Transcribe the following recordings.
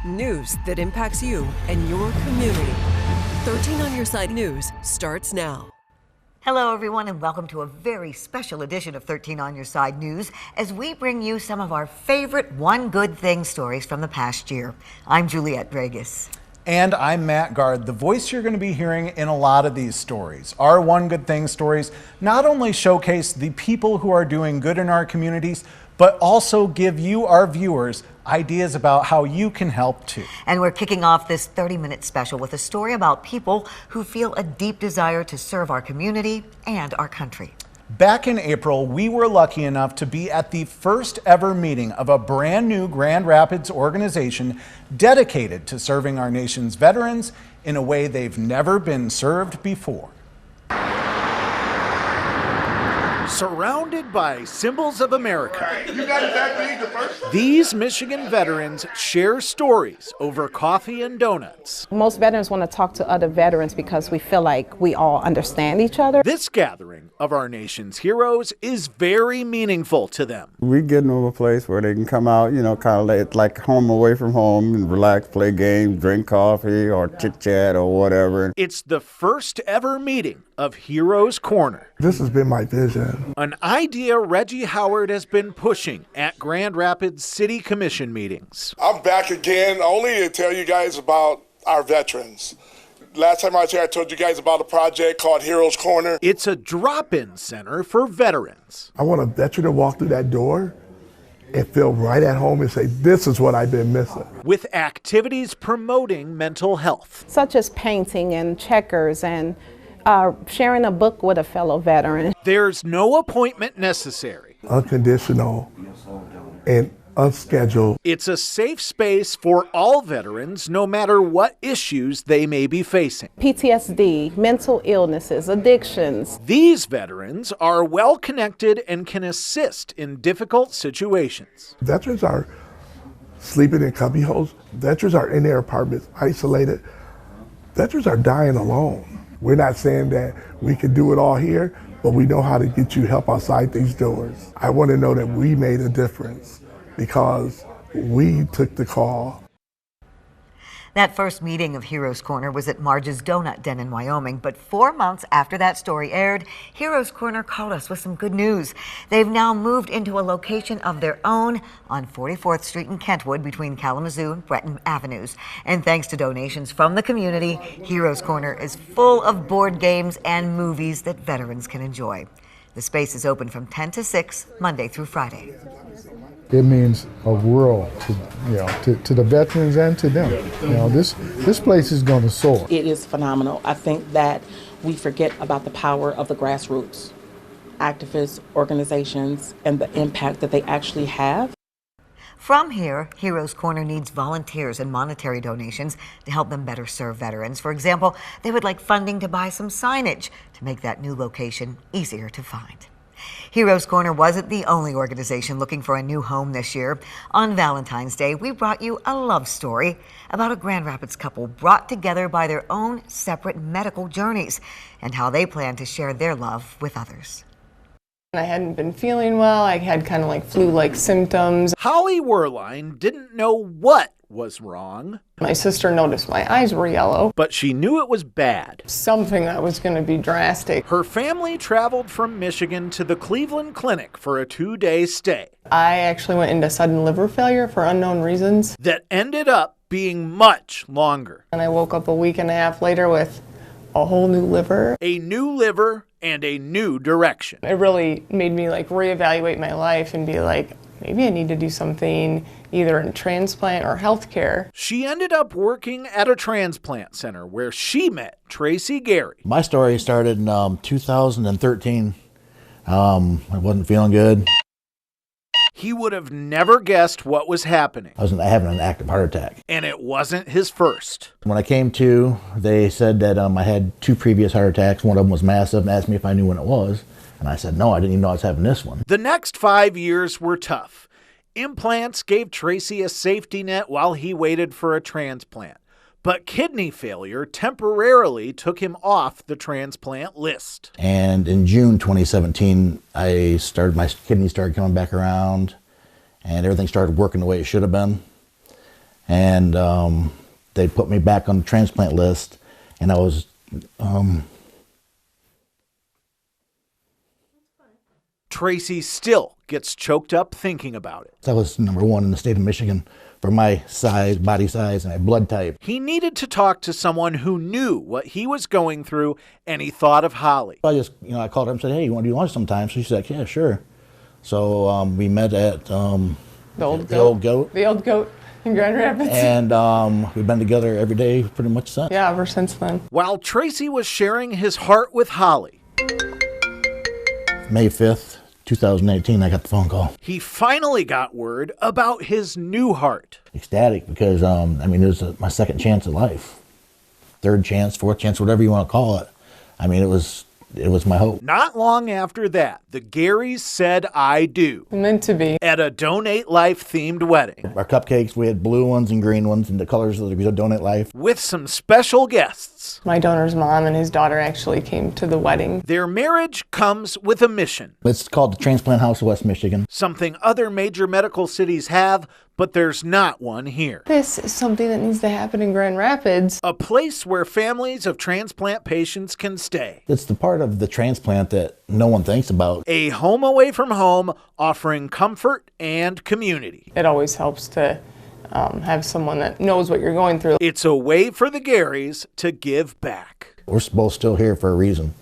News that impacts you and your community. 13 on Your Side News starts now. Hello, everyone, and welcome to a very special edition of 13 on Your Side News as we bring you some of our favorite One Good Thing stories from the past year. I'm Juliette Dragus. And I'm Matt Gard, the voice you're going to be hearing in a lot of these stories. Our One Good Thing stories not only showcase the people who are doing good in our communities, but also give you, our viewers, ideas about how you can help too. And we're kicking off this 30-minute special with a story about people who feel a deep desire to serve our community and our country. Back in April, we were lucky enough to be at the first ever meeting of a brand new Grand Rapids organization dedicated to serving our nation's veterans in a way they've never been served before. Surrounded by symbols of America, these Michigan veterans share stories over coffee and donuts. Most veterans want to talk to other veterans because we feel like we all understand each other. This gathering of our nation's heroes is very meaningful to them. We get them a place where they can come out, you know, kind of like home away from home and relax, play games, drink coffee or chit chat or whatever. It's the first ever meeting of Heroes Corner. This has been my vision. An idea Reggie Howard has been pushing at Grand Rapids City Commission meetings. I'm back again only to tell you guys about our veterans. Last time I was here, I told you guys about a project called Heroes Corner. It's a drop-in center for veterans. I want a veteran to walk through that door and feel right at home and say, this is what I've been missing. With activities promoting mental health. Such as painting and checkers and sharing a book with a fellow veteran. There's no appointment necessary. Unconditional and unscheduled. It's a safe space for all veterans, no matter what issues they may be facing. PTSD, mental illnesses, addictions. These veterans are well connected and can assist in difficult situations. Veterans are sleeping in cubby holes. Veterans are in their apartments, isolated. Veterans are dying alone. We're not saying that we can do it all here, but we know how to get you help outside these doors. I want to know that we made a difference because we took the call. That first meeting of Heroes Corner was at Marge's Donut Den in Wyoming, but 4 months after that story aired, Heroes Corner called us with some good news. They've now moved into a location of their own on 44th Street in Kentwood between Kalamazoo and Breton Avenues. And thanks to donations from the community, Heroes Corner is full of board games and movies that veterans can enjoy. The space is open from 10 to 6, Monday through Friday. It means a world to the veterans and to them. This place is going to soar. It is phenomenal. I think that we forget about the power of the grassroots, activists, organizations, and the impact that they actually have. From here, Heroes Corner needs volunteers and monetary donations to help them better serve veterans. For example, they would like funding to buy some signage to make that new location easier to find. Heroes Corner wasn't the only organization looking for a new home this year. On Valentine's Day, we brought you a love story about a Grand Rapids couple brought together by their own separate medical journeys and how they plan to share their love with others. I hadn't been feeling well. I had kind of like flu-like symptoms. Holly Werline didn't know what was wrong. My sister noticed my eyes were yellow. But she knew it was bad. Something that was going to be drastic. Her family traveled from Michigan to the Cleveland Clinic for a 2-day stay. I actually went into sudden liver failure for unknown reasons. That ended up being much longer. And I woke up a week and a half later with a whole new liver. A new liver and a new direction. It really made me like reevaluate my life and be like, maybe I need to do something either in transplant or healthcare. She ended up working at a transplant center where she met Tracy Gary. My story started in 2013. I wasn't feeling good. He would have never guessed what was happening. I was having an active heart attack. And it wasn't his first. When I came to, they said that I had 2 previous heart attacks. One of them was massive and asked me if I knew when it was. And I said, no, I didn't even know I was having this one. The next 5 years were tough. Implants gave Tracy a safety net while he waited for a transplant. But kidney failure temporarily took him off the transplant list. And in June 2017, my kidneys started coming back around and everything started working the way it should have been. and they put me back on the transplant list, and I was Tracy still gets choked up thinking about it. I was #1 in the state of Michigan for my size, body size, and my blood type. He needed to talk to someone who knew what he was going through, and he thought of Holly. I just, I called her and said, hey, you want to do lunch sometime? So she's like, yeah, sure. So we met at the Old Goat. The Old Goat in Grand Rapids. And we've been together every day pretty much since. Yeah, ever since then. While Tracy was sharing his heart with Holly, May 5th, 2018, I got the phone call. he finally got word about his new heart. Ecstatic because, it was my second chance at life. Third chance, fourth chance, whatever you want to call it. It was my hope. Not long after that, the Garys said I do. Meant to be. At a Donate Life themed wedding. Our cupcakes, we had blue ones and green ones, and the colors of the Donate Life. With some special guests. My donor's mom and his daughter actually came to the wedding. Their marriage comes with a mission. It's called the Transplant House of West Michigan. Something other major medical cities have, but there's not one here. This is something that needs to happen in Grand Rapids. A place where families of transplant patients can stay. It's the part of the transplant that no one thinks about. A home away from home, offering comfort and community. It always helps to have someone that knows what you're going through. It's a way for the Garys to give back. We're both still here for a reason,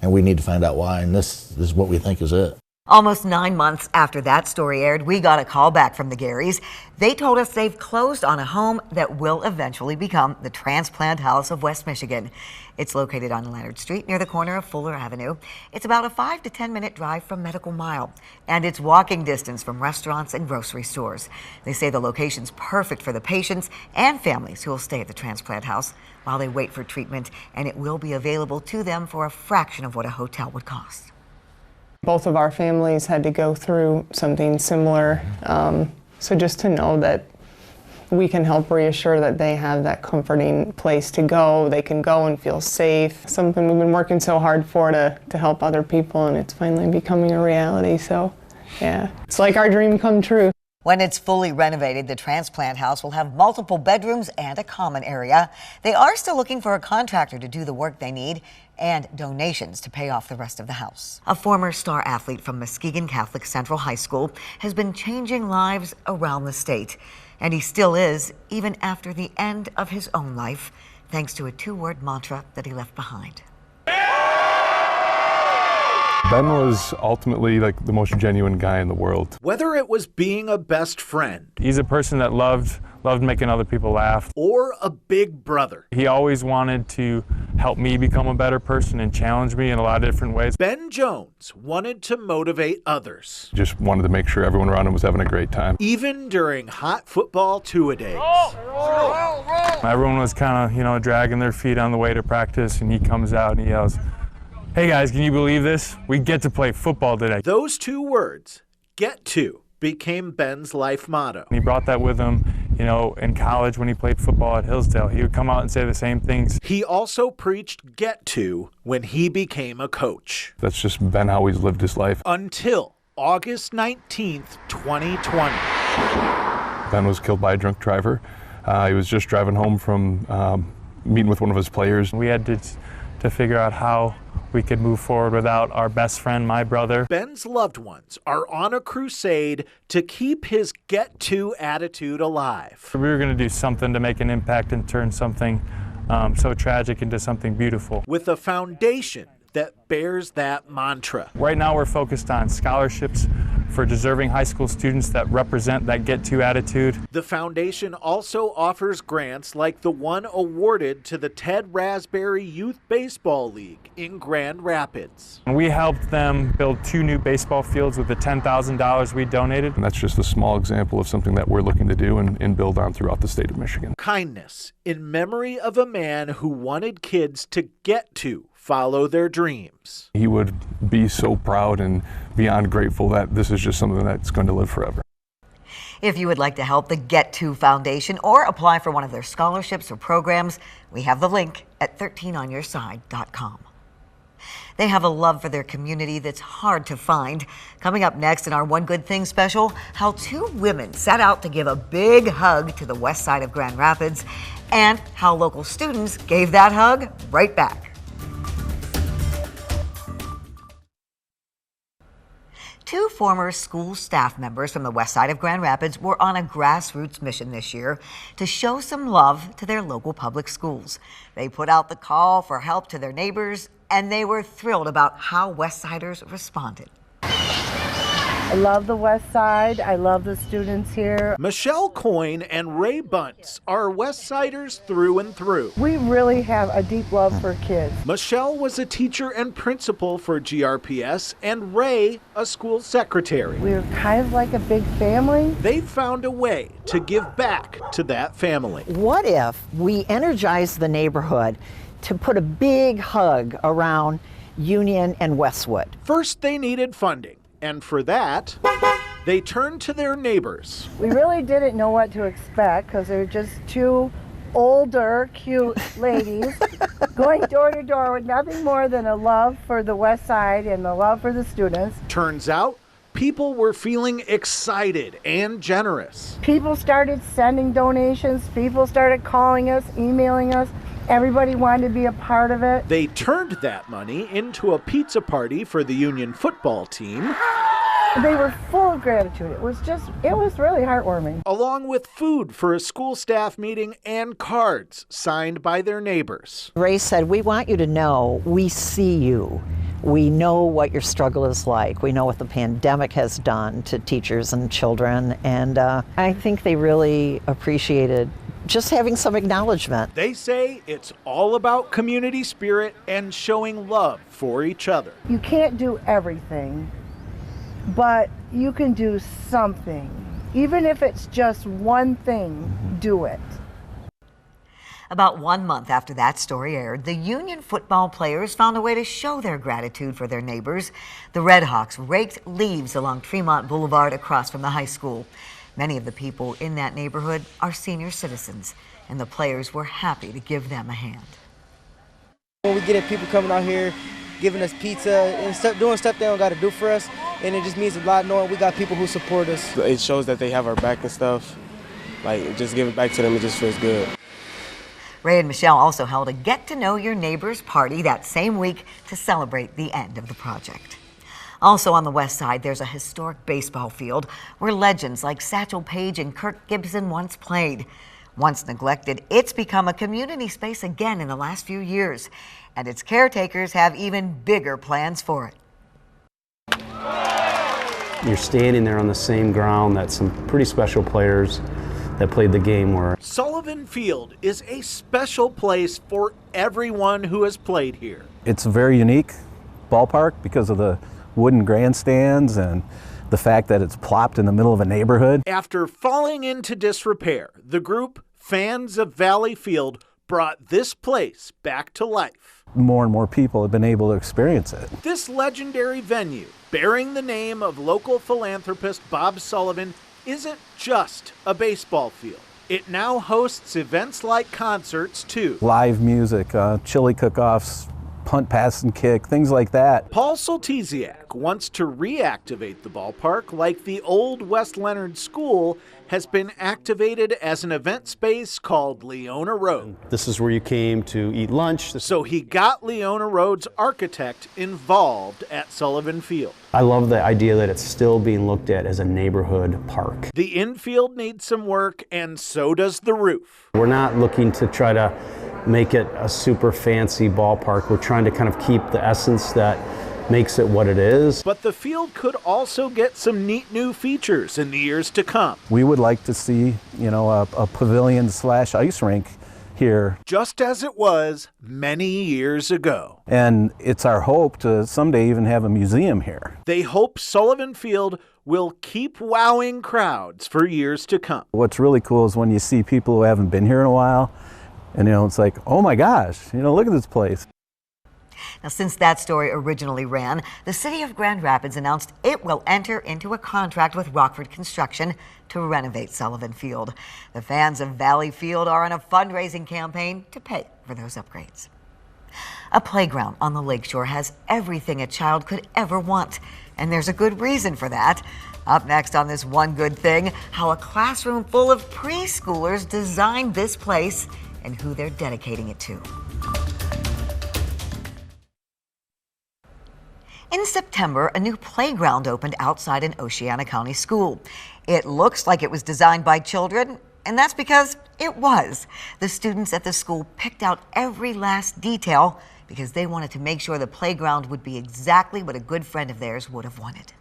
and we need to find out why, and this is what we think is it. Almost 9 months after that story aired, we got a call back from the Garys. They told us they've closed on a home that will eventually become the Transplant House of West Michigan. It's located on Leonard Street near the corner of Fuller Avenue. It's about a 5 to 10 minute drive from Medical Mile, and it's walking distance from restaurants and grocery stores. They say the location's perfect for the patients and families who will stay at the Transplant House while they wait for treatment, and it will be available to them for a fraction of what a hotel would cost. Both of our families had to go through something similar, so just to know that we can help reassure that they have that comforting place to go, they can go and feel safe. Something we've been working so hard for to help other people, and it's finally becoming a reality, so yeah, it's like our dream come true. When it's fully renovated, the Transplant House will have multiple bedrooms and a common area. They are still looking for a contractor to do the work they need and donations to pay off the rest of the house. A former star athlete from Muskegon Catholic Central High School has been changing lives around the state, and he still is, even after the end of his own life, thanks to a 2-word mantra that he left behind. Ben was ultimately like the most genuine guy in the world. Whether it was being a best friend. He's a person that loved making other people laugh. Or a big brother. He always wanted to help me become a better person and challenge me in a lot of different ways. Ben Jones wanted to motivate others. Just wanted to make sure everyone around him was having a great time. Even during hot football two-a-days. Everyone was kind of, dragging their feet on the way to practice, and he comes out and he yells, "Hey guys, can you believe this? We get to play football today." Those 2 words, get to, became Ben's life motto. He brought that with him, in college when he played football at Hillsdale. He would come out and say the same things. He also preached get to when he became a coach. That's just been how he's lived his life. Until August 19th, 2020. Ben was killed by a drunk driver. He was just driving home from meeting with one of his players. We had to figure out how we could move forward without our best friend, my brother. Ben's loved ones are on a crusade to keep his get-to attitude alive. We were going to do something to make an impact and turn something so tragic into something beautiful. With a foundation that bears that mantra. Right now we're focused on scholarships for deserving high school students that represent that get-to attitude. The foundation also offers grants like the one awarded to the Ted Raspberry Youth Baseball League in Grand Rapids. We helped them build 2 new baseball fields with the $10,000 we donated. And that's just a small example of something that we're looking to do and build on throughout the state of Michigan. Kindness in memory of a man who wanted kids to get to follow their dreams. He would be so proud and beyond grateful that this is just something that's going to live forever. If you would like to help the Get To Foundation or apply for one of their scholarships or programs, we have the link at 13onyourside.com. They have a love for their community that's hard to find. Coming up next in our One Good Thing special, how two women set out to give a big hug to the west side of Grand Rapids, and how local students gave that hug right back. Two former school staff members from the west side of Grand Rapids were on a grassroots mission this year to show some love to their local public schools. They put out the call for help to their neighbors, and they were thrilled about how Westsiders responded. I love the West Side. I love the students here. Michelle Coyne and Ray Bunce are Westsiders through and through. We really have a deep love for kids. Michelle was a teacher and principal for GRPS, and Ray a school secretary. We're kind of like a big family. They've found a way to give back to that family. What if we energize the neighborhood to put a big hug around Union and Westwood? First, they needed funding. And for that, they turned to their neighbors. We really didn't know what to expect because they're just two older, cute ladies going door to door with nothing more than a love for the West Side and a love for the students. Turns out, people were feeling excited and generous. People started sending donations. People started calling us, emailing us. Everybody wanted to be a part of it. They turned that money into a pizza party for the Union football team. They were full of gratitude. It was really heartwarming. Along with food for a school staff meeting and cards signed by their neighbors. Ray said, "We want you to know we see you. We know what your struggle is like. We know what the pandemic has done to teachers and children." And I think they really appreciated just having some acknowledgement. They say it's all about community spirit and showing love for each other. You can't do everything, but you can do something. Even if it's just one thing, do it. About 1 month after that story aired, the Union football players found a way to show their gratitude for their neighbors. The Redhawks raked leaves along Tremont Boulevard across from the high school. Many of the people in that neighborhood are senior citizens, and the players were happy to give them a hand. When we get people coming out here, giving us pizza and doing stuff they don't got to do for us, and it just means a lot knowing we got people who support us. It shows that they have our back and stuff. Like, just giving back to them, it just feels good. Ray and Michelle also held a get-to-know-your-neighbors party that same week to celebrate the end of the project. Also on the west side, there's a historic baseball field where legends like Satchel Paige and Kirk Gibson once played. Once neglected, it's become a community space again in the last few years, and its caretakers have even bigger plans for it. You're standing there on the same ground that some pretty special players that played the game were. Sullivan Field is a special place for everyone who has played here. It's a very unique ballpark because of the wooden grandstands and the fact that it's plopped in the middle of a neighborhood. After falling into disrepair, the group Fans of Valley Field brought this place back to life. More and more people have been able to experience it. This legendary venue, bearing the name of local philanthropist Bob Sullivan, isn't just a baseball field. It now hosts events like concerts too. Live music, chili cook-offs, punt, pass, and kick, things like that. Paul Soltesiak wants to reactivate the ballpark like the old West Leonard School has been activated as an event space called Leona Road. This is where you came to eat lunch. So he got Leona Road's architect involved at Sullivan Field. I love the idea that it's still being looked at as a neighborhood park. The infield needs some work, and so does the roof. We're not looking to try to make it a super fancy ballpark. We're trying to kind of keep the essence that makes it what it is. But the field could also get some neat new features in the years to come. We would like to see, a pavilion/ice rink here. Just as it was many years ago. And it's our hope to someday even have a museum here. They hope Sullivan Field will keep wowing crowds for years to come. What's really cool is when you see people who haven't been here in a while, and it's like, oh my gosh, look at this place. Now, since that story originally ran, the city of Grand Rapids announced it will enter into a contract with Rockford Construction to renovate Sullivan Field. The fans of Valley Field are on a fundraising campaign to pay for those upgrades. A playground on the lakeshore has everything a child could ever want, and there's a good reason for that. Up next on this One Good Thing, how a classroom full of preschoolers designed this place and who they're dedicating it to. In September, a new playground opened outside an Oceana County school. It looks like it was designed by children, and that's because it was. The students at the school picked out every last detail because they wanted to make sure the playground would be exactly what a good friend of theirs would have wanted.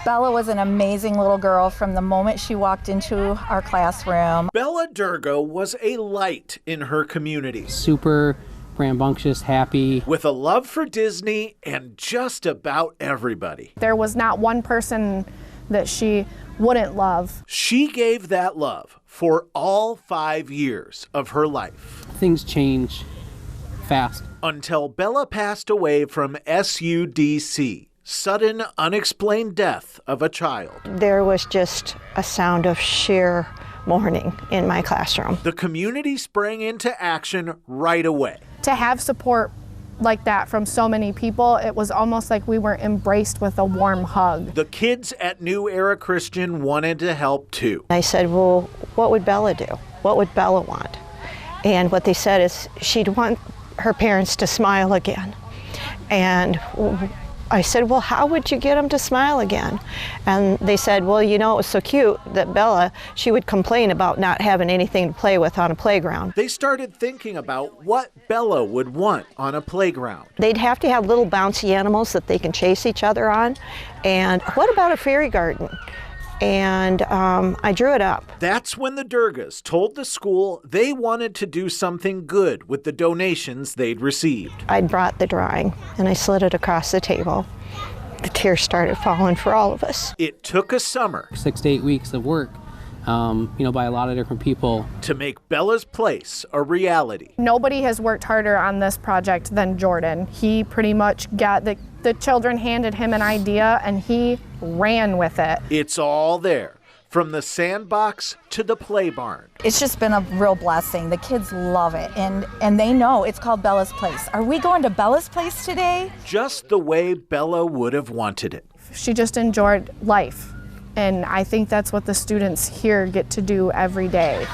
Bella was an amazing little girl from the moment she walked into our classroom. Bella Durga was a light in her community. Super rambunctious, happy. With a love for Disney and just about everybody. There was not one person that she wouldn't love. She gave that love for all 5 years of her life. Things change fast. Until Bella passed away from SUDC. Sudden, unexplained death of a child. There was just a sound of sheer mourning in my classroom. The community sprang into action right away. To have support like that from so many people, it was almost like we were embraced with a warm hug. The kids at New Era Christian wanted to help too. I said, well, what would Bella do? What would Bella want? And what they said is she'd want her parents to smile again. And I said, well, how would you get them to smile again? And they said, well, you know, it was so cute that Bella, she would complain about not having anything to play with on a playground. They started thinking about what Bella would want on a playground. They'd have to have little bouncy animals that they can chase each other on. And what about a fairy garden? And I drew it up. That's when the Durgas told the school they wanted to do something good with the donations they'd received. I brought the drawing and I slid it across the table. The tears started falling for all of us. It took a summer. 6 to 8 weeks of work, by a lot of different people. To make Bella's Place a reality. Nobody has worked harder on this project than Jordan. He pretty much got the children handed him an idea and he ran with it. It's all there, from the sandbox to the play barn. It's just been a real blessing. The kids love it, and they know it's called Bella's Place. Are we going to Bella's Place today? Just the way Bella would have wanted it. She just enjoyed life, and I think that's what the students here get to do every day.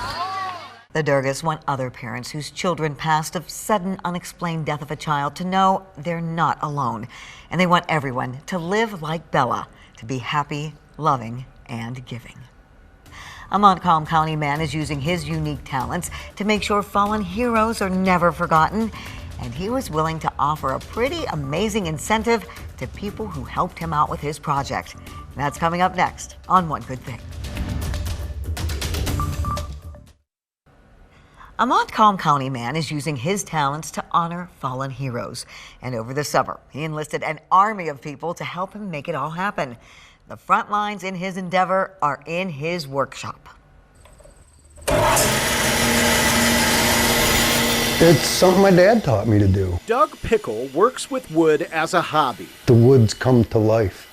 The Durgas want other parents whose children passed of sudden unexplained death of a child to know they're not alone. And they want everyone to live like Bella, to be happy, loving, and giving. A Montcalm County man is using his unique talents to make sure fallen heroes are never forgotten. And he was willing to offer a pretty amazing incentive to people who helped him out with his project. And that's coming up next on One Good Thing. A Montcalm County man is using his talents to honor fallen heroes. And over the summer, he enlisted an army of people to help him make it all happen. The front lines in his endeavor are in his workshop. It's something my dad taught me to do. Doug Pickle works with wood as a hobby. The woods come to life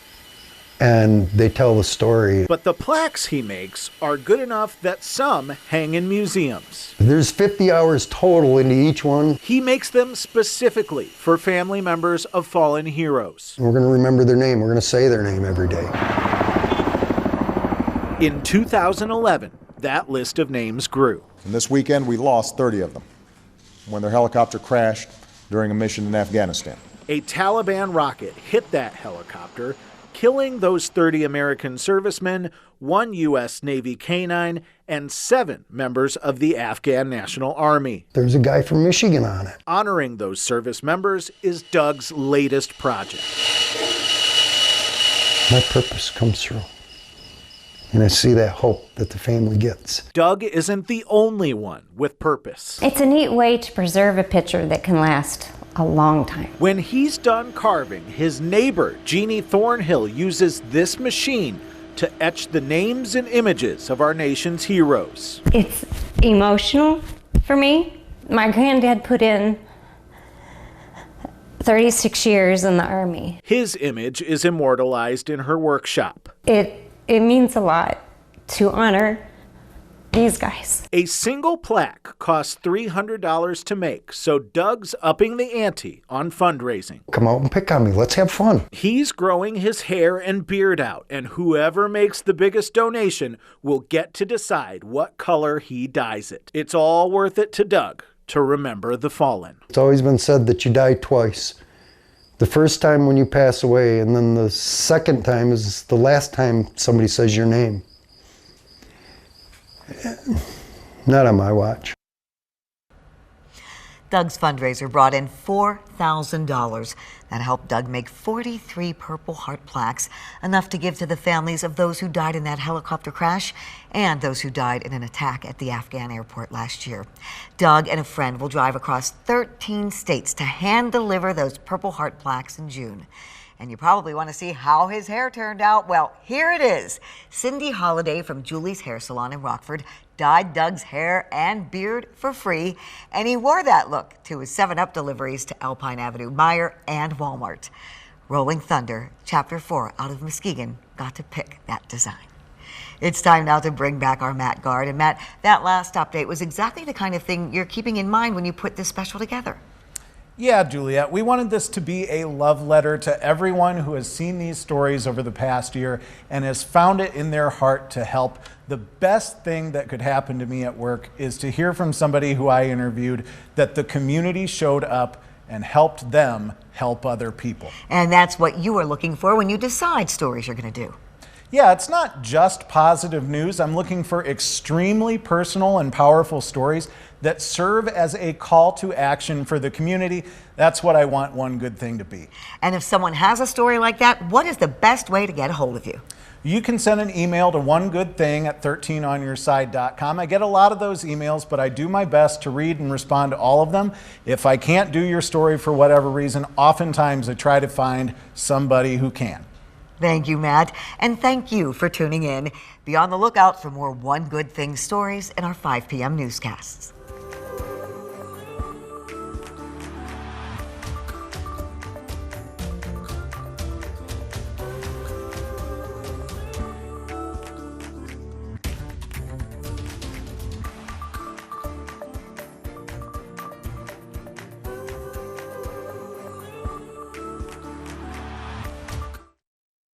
and they tell the story. But the plaques he makes are good enough that some hang in museums. There's 50 hours total into each one. He makes them specifically for family members of fallen heroes. We're going to remember their name. We're going to say their name every day. In 2011, that list of names grew. And this weekend, we lost 30 of them when their helicopter crashed during a mission in Afghanistan. A Taliban rocket hit that helicopter, killing those 30 American servicemen, 1 U.S. Navy K-9, and 7 members of the Afghan National Army. There's a guy from Michigan on it. Honoring those service members is Doug's latest project. My purpose comes through. And I see that hope that the family gets. Doug isn't the only one with purpose. It's a neat way to preserve a picture that can last a long time. When he's done carving, his neighbor, Jeannie Thornhill, uses this machine to etch the names and images of our nation's heroes. It's emotional for me. My granddad put in 36 years in the Army. His image is immortalized in her workshop. It means a lot to honor these guys. A single plaque costs $300 to make, so Doug's upping the ante on fundraising. Come out and pick on me. Let's have fun. He's growing his hair and beard out, and whoever makes the biggest donation will get to decide what color he dyes it. It's all worth it to Doug to remember the fallen. It's always been said that you die twice. The first time when you pass away, and then the second time is the last time somebody says your name. Not on my watch. Doug's fundraiser brought in $4,000. That helped Doug make 43 Purple Heart plaques, enough to give to the families of those who died in that helicopter crash and those who died in an attack at the Afghan airport last year. Doug and a friend will drive across 13 states to hand deliver those Purple Heart plaques in June. And you probably want to see how his hair turned out. Well, here it is. Cindy Holliday from Julie's Hair Salon in Rockford dyed Doug's hair and beard for free, and he wore that look to his 7-Up deliveries to Alpine Avenue, Meijer, and Walmart. Rolling Thunder, Chapter 4 out of Muskegon, got to pick that design. It's time now to bring back our Matt Gard. And Matt, that last update was exactly the kind of thing you're keeping in mind when you put this special together. Yeah, Juliet, we wanted this to be a love letter to everyone who has seen these stories over the past year and has found it in their heart to help. The best thing that could happen to me at work is to hear from somebody who I interviewed that the community showed up and helped them help other people. And that's what you are looking for when you decide stories you're going to do. Yeah, it's not just positive news. I'm looking for extremely personal and powerful stories that serve as a call to action for the community. That's what I want One Good Thing to be. And if someone has a story like that, what is the best way to get a hold of you? You can send an email to onegoodthing@13onyourside.com. I get a lot of those emails, but I do my best to read and respond to all of them. If I can't do your story for whatever reason, oftentimes I try to find somebody who can. Thank you, Matt. And thank you for tuning in. Be on the lookout for more One Good Thing stories in our 5 p.m. newscasts.